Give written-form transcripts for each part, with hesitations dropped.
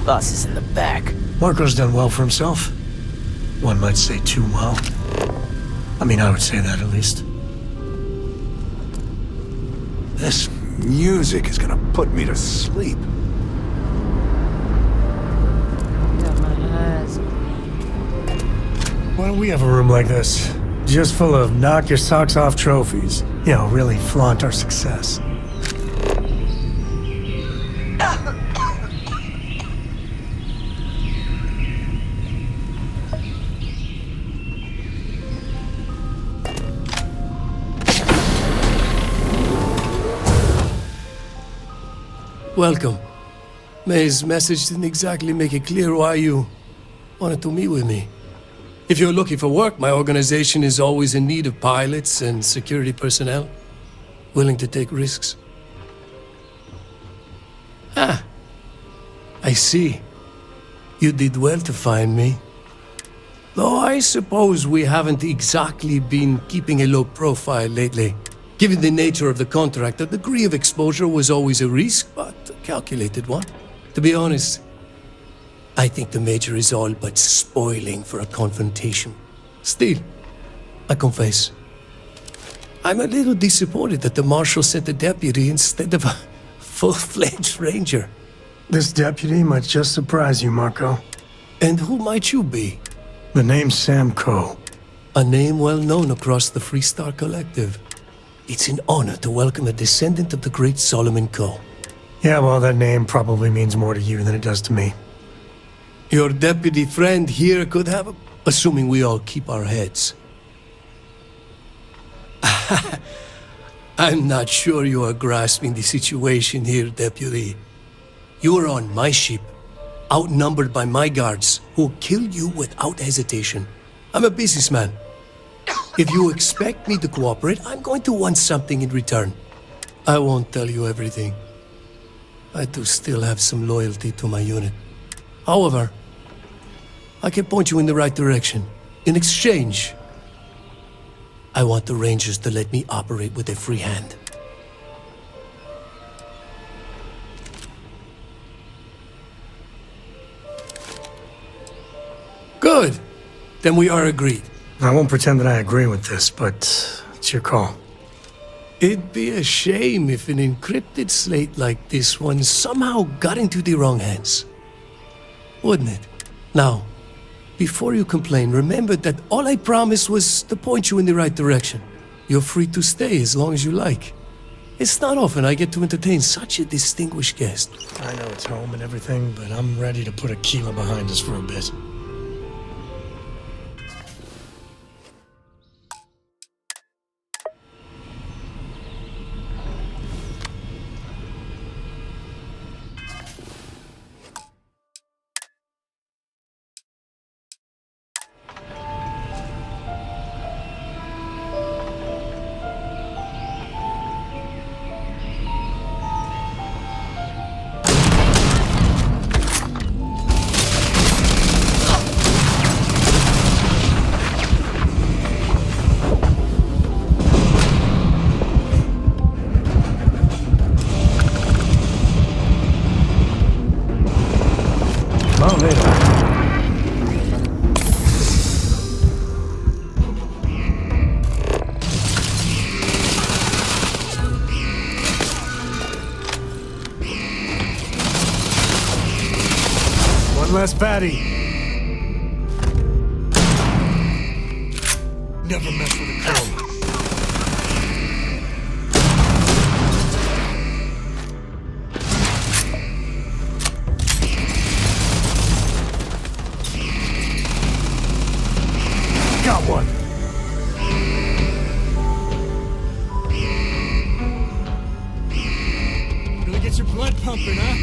Boss is in the back. Marco's done well for himself. One might say too well. I mean, I would say that at least. This music is gonna put me to sleep. Got my eyes. Why don't we have a room like this? Just full of knock your socks off trophies. You know, really flaunt our success. Welcome. May's message didn't exactly make it clear why you wanted to meet with me. If you're looking for work, my organization is always in need of pilots and security personnel, willing to take risks. Ah, I see. You did well to find me. Though I suppose we haven't exactly been keeping a low profile lately. Given the nature of the contract, a degree of exposure was always a risk, but a calculated one. To be honest, I think the Major is all but spoiling for a confrontation. Still, I confess, I'm a little disappointed that the Marshal sent a deputy instead of a full-fledged ranger. This deputy might just surprise you, Marco. And who might you be? The name's Sam Coe. A name well known across the Freestar Collective. It's an honor to welcome a descendant of the great Solomon Coe. Yeah, well, that name probably means more to you than it does to me. Your deputy friend here could have a... Assuming we all keep our heads. I'm not sure you are grasping the situation here, deputy. You are on my ship, outnumbered by my guards, who'll kill you without hesitation. I'm a businessman. If you expect me to cooperate, I'm going to want something in return. I won't tell you everything. I do still have some loyalty to my unit. However, I can point you in the right direction. In exchange, I want the Rangers to let me operate with a free hand. Good. Then we are agreed. I won't pretend that I agree with this, but it's your call. It'd be a shame if an encrypted slate like this one somehow got into the wrong hands. Wouldn't it? Now, before you complain, remember that all I promised was to point you in the right direction. You're free to stay as long as you like. It's not often I get to entertain such a distinguished guest. I know it's home and everything, but I'm ready to put Aquila behind us for a bit. Less batty. Never mess with a code. Got one. Really get your blood pumping, huh?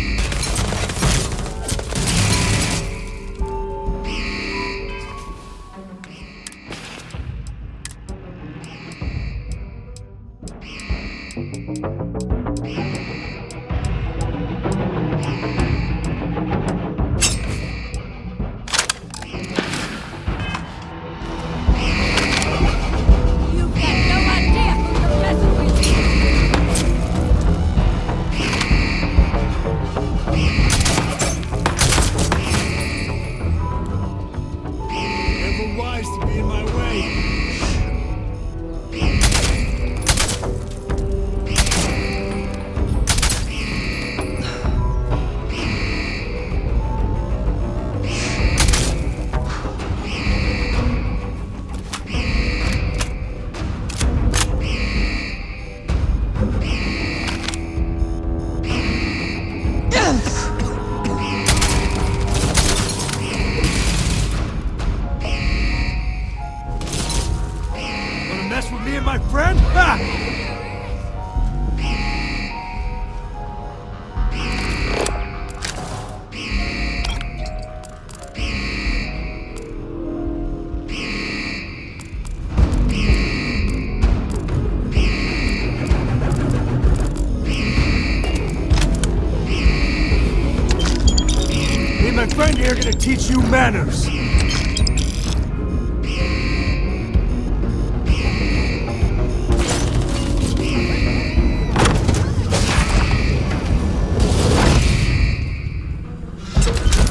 my friend here gonna teach you manners.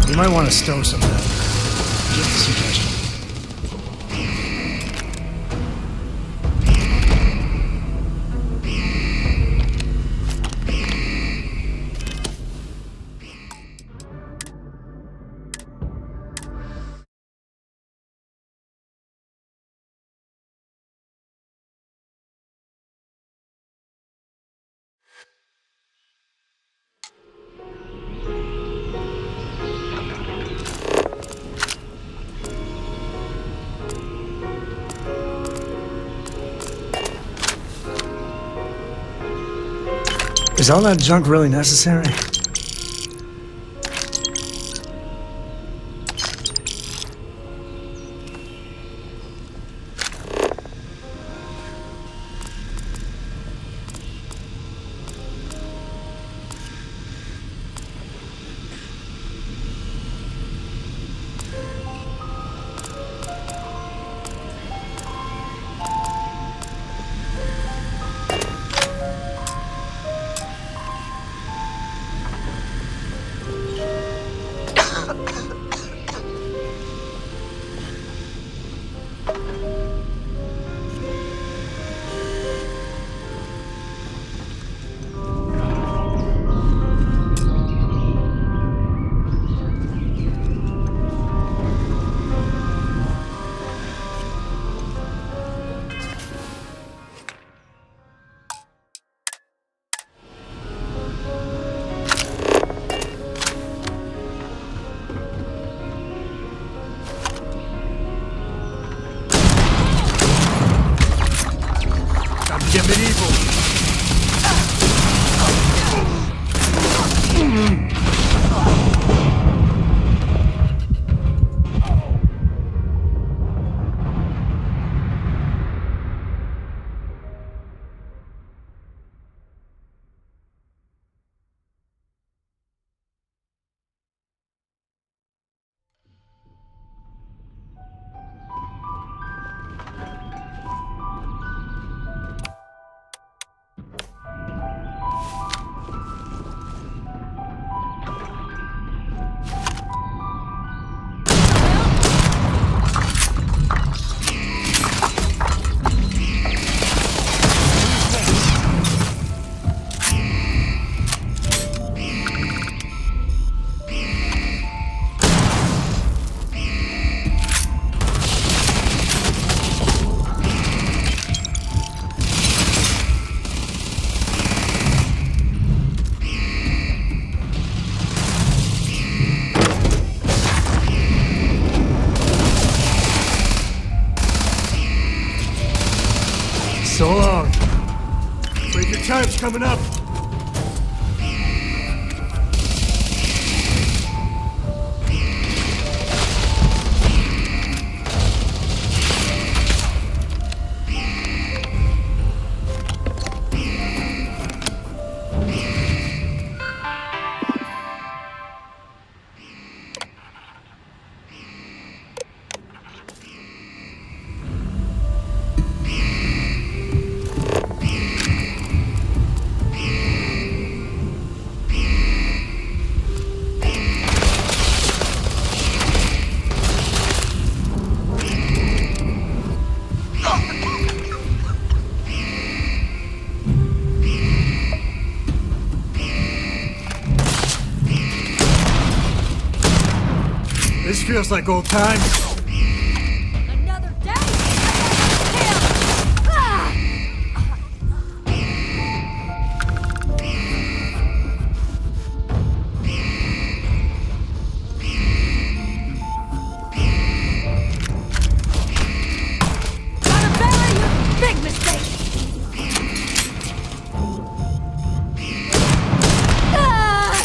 You might want to stow some of that. Just a suggestion. Is all that junk really necessary? Get medieval. So long. Wait, your time's coming up. This feels like old times. Another day. Ah! Gotta bury you. Big mistake. Ah!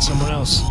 Someone else.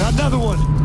Another one!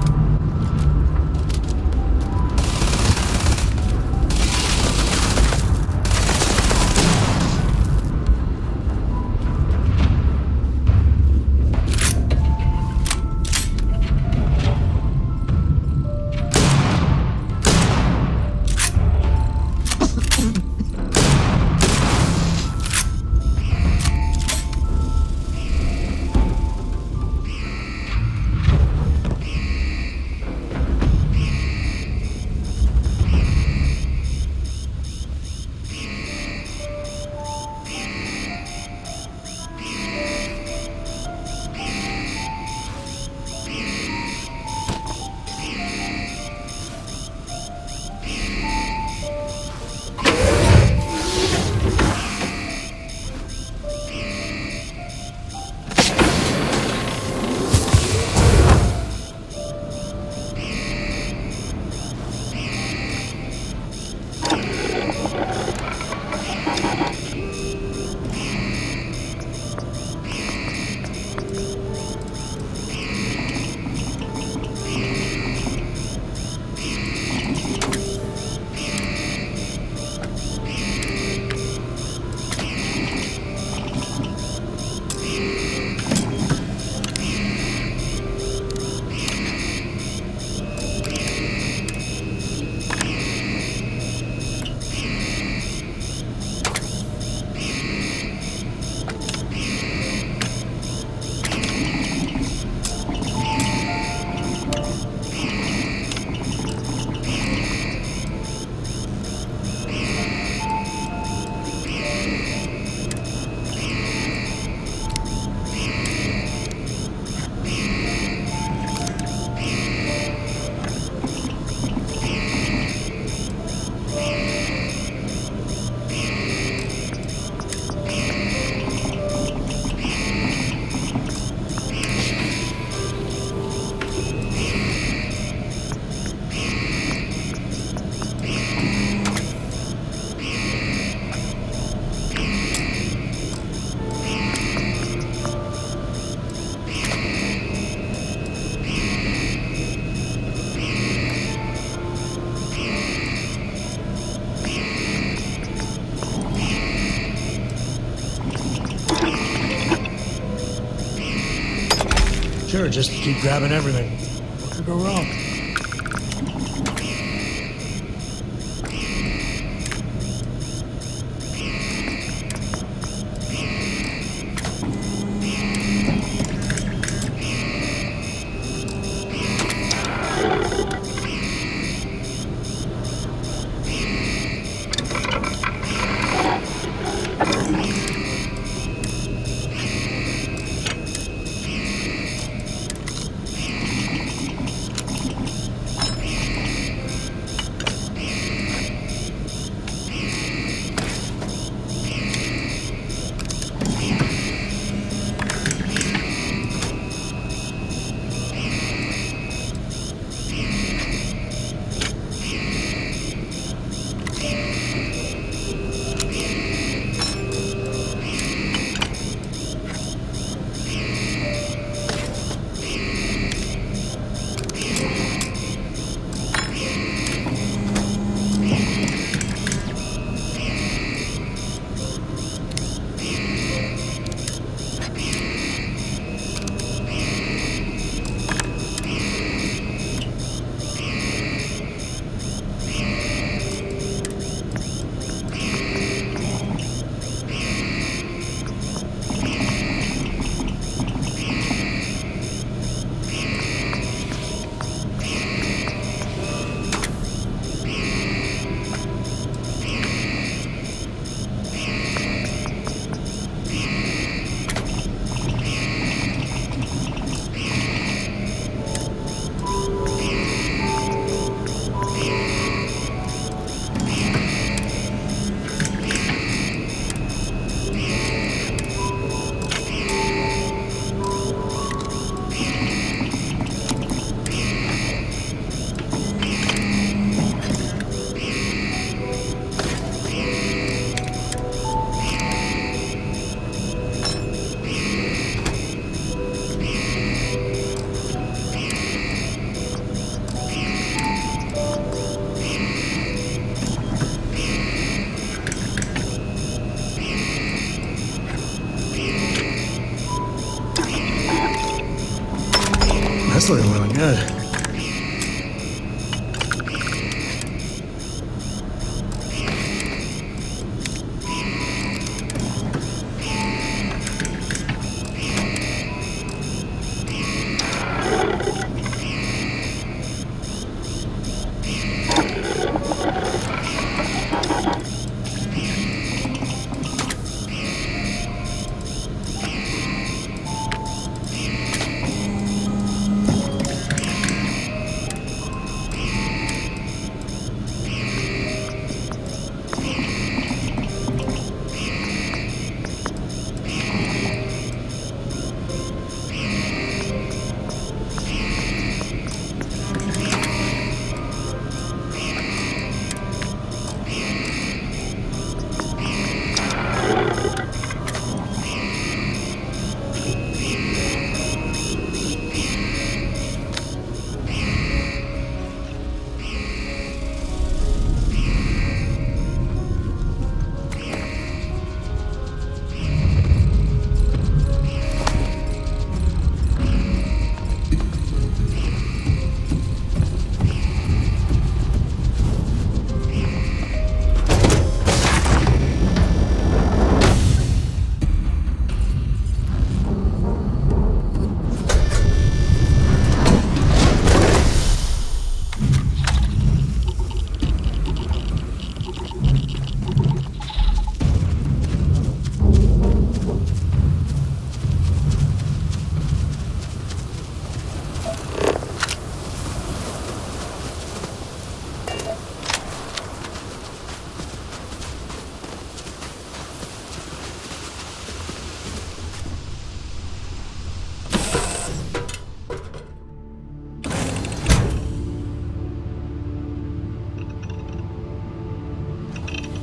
Sure, just keep grabbing everything. What could go wrong? Good.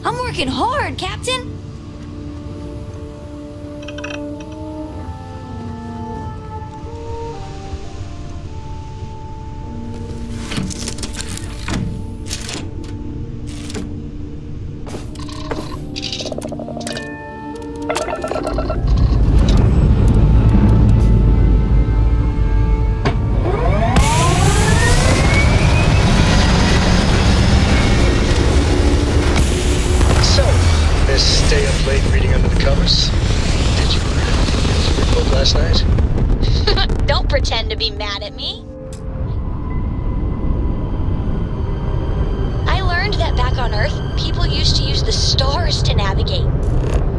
I'm working hard, Captain. Stay up late reading under the covers. Did you read your book last night? Don't pretend to be mad at me. I learned that back on Earth, people used to use the stars to navigate.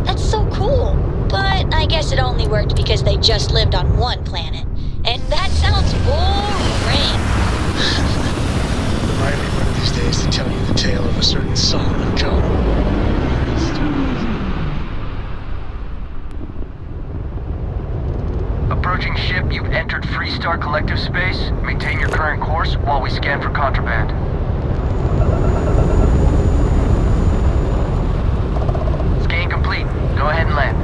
That's so cool. But I guess it only worked because they just lived on one planet. And that sounds boring. Remind me one of these days to tell you the tale of a certain Solomon Cone. Approaching ship, you've entered Freestar Collective space. Maintain your current course while we scan for contraband. Scan complete. Go ahead and land.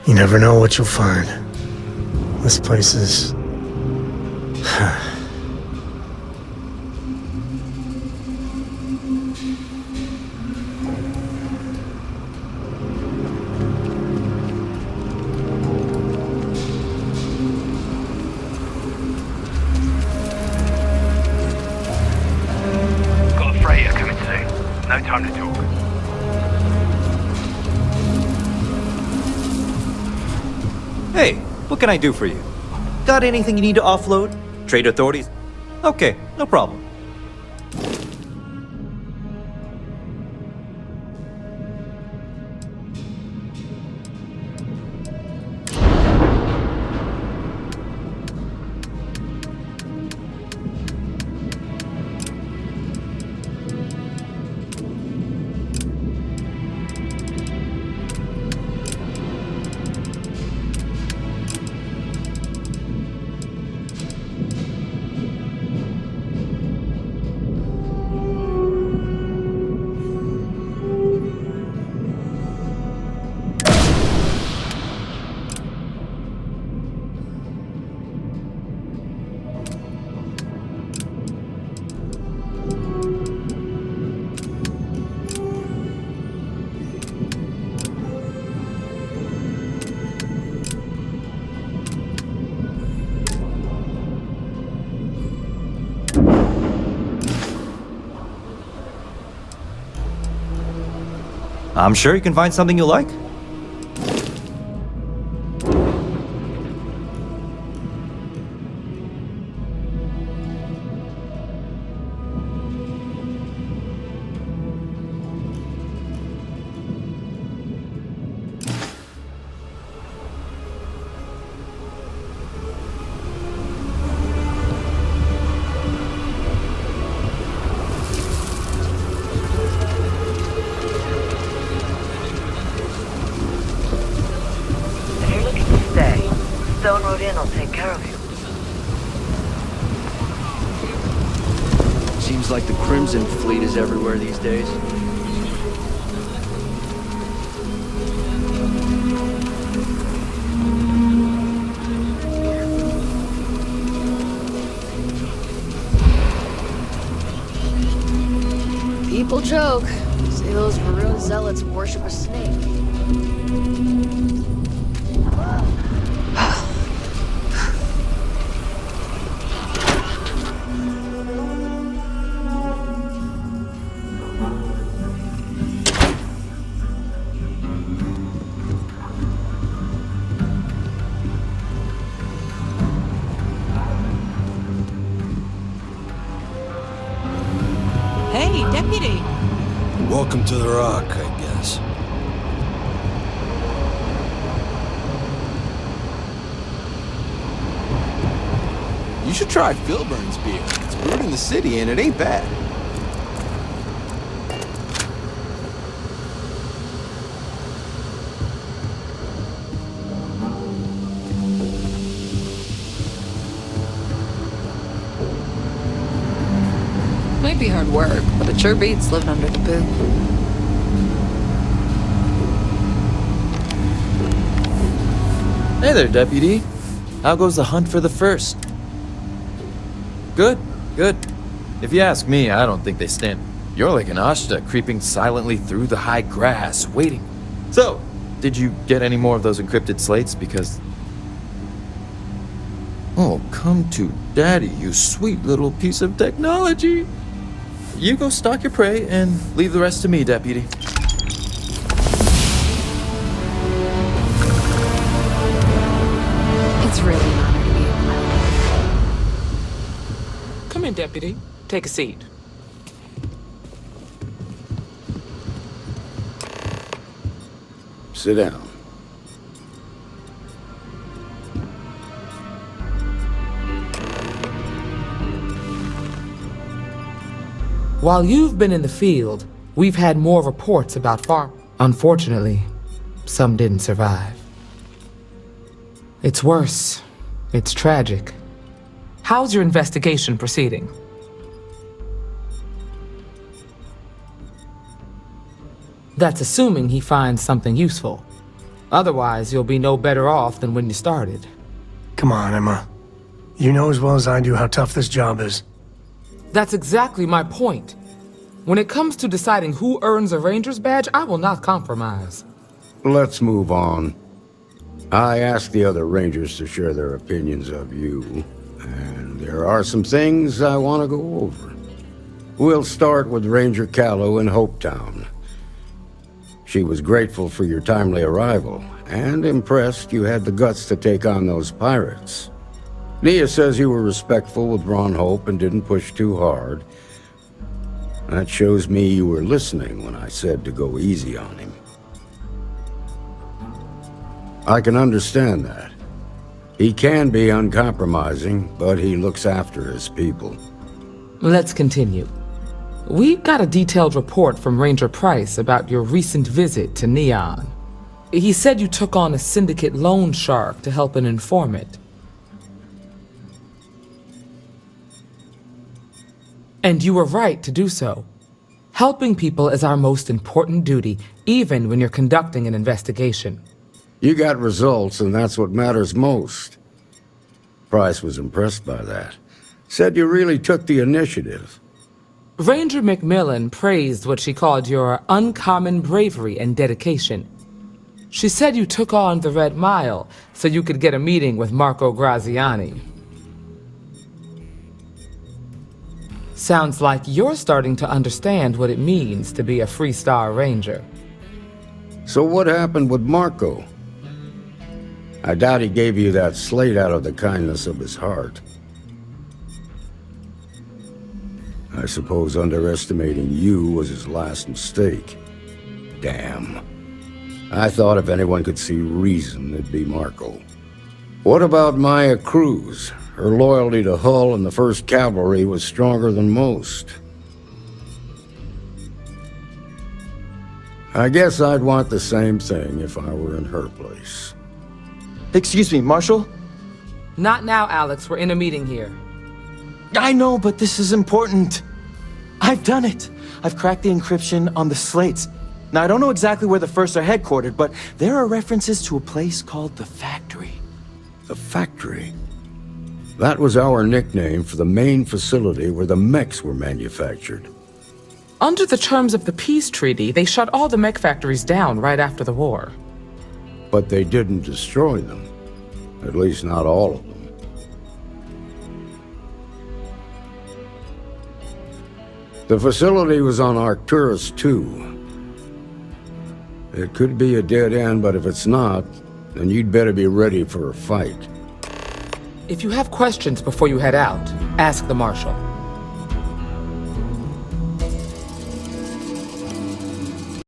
You never know what you'll find. This place is... Got a freighter coming soon. No time to talk. Hey, what can I do for you? Got anything you need to offload? Trade authorities? Okay, no problem. I'm sure you can find something you like. If you're looking to stay, Stone Radeon will take care of you. Seems like the Crimson Fleet is everywhere these days. People joke. Say those maroon zealots worship a snake. Hey, Deputy. Welcome to the Rock, I guess. You should try Philburn's beer. It's brewed in the city and it ain't bad. Might be hard work, but it sure beats living under the poop. Hey there, Deputy. How goes the hunt for the first? Good, good. If you ask me, I don't think they stand. You're like an Ashta creeping silently through the high grass, waiting. So, did you get any more of those encrypted slates? Because... Oh, come to daddy, you sweet little piece of technology. You go stalk your prey and leave the rest to me, Deputy. It's really an honor to be here. Come in, Deputy. Take a seat. Sit down. While you've been in the field, we've had more reports about farm. Unfortunately, some didn't survive. It's worse. It's tragic. How's your investigation proceeding? That's assuming he finds something useful. Otherwise, you'll be no better off than when you started. Come on, Emma. You know as well as I do how tough this job is. That's exactly my point. When it comes to deciding who earns a Ranger's badge, I will not compromise. Let's move on. I asked the other Rangers to share their opinions of you, and there are some things I want to go over. We'll start with Ranger Callow in Hopetown. She was grateful for your timely arrival, and impressed you had the guts to take on those pirates. Nia says you were respectful with Ron Hope and didn't push too hard. That shows me you were listening when I said to go easy on him. I can understand that. He can be uncompromising, but he looks after his people. Let's continue. We got a detailed report from Ranger Price about your recent visit to Neon. He said you took on a syndicate loan shark to help an informant. And you were right to do so. Helping people is our most important duty, even when you're conducting an investigation. You got results, and that's what matters most. Price was impressed by that. Said you really took the initiative. Ranger McMillan praised what she called your uncommon bravery and dedication. She said you took on the Red Mile so you could get a meeting with Marco Graziani. Sounds like you're starting to understand what it means to be a Freestar Ranger. So what happened with Marco? I doubt he gave you that slate out of the kindness of his heart. I suppose underestimating you was his last mistake. Damn. I thought if anyone could see reason, it'd be Marco. What about Maya Cruz? Her loyalty to Hull and the 1st Cavalry was stronger than most. I guess I'd want the same thing if I were in her place. Excuse me, Marshal? Not now, Alex. We're in a meeting here. I know, but this is important. I've done it. I've cracked the encryption on the slates. Now, I don't know exactly where the First are headquartered, but there are references to a place called the Factory. The Factory? That was our nickname for the main facility where the mechs were manufactured. Under the terms of the peace treaty, they shut all the mech factories down right after the war. But they didn't destroy them. At least not all of them. The facility was on Arcturus 2. It could be a dead end, but if it's not, then you'd better be ready for a fight. If you have questions before you head out, ask the Marshal.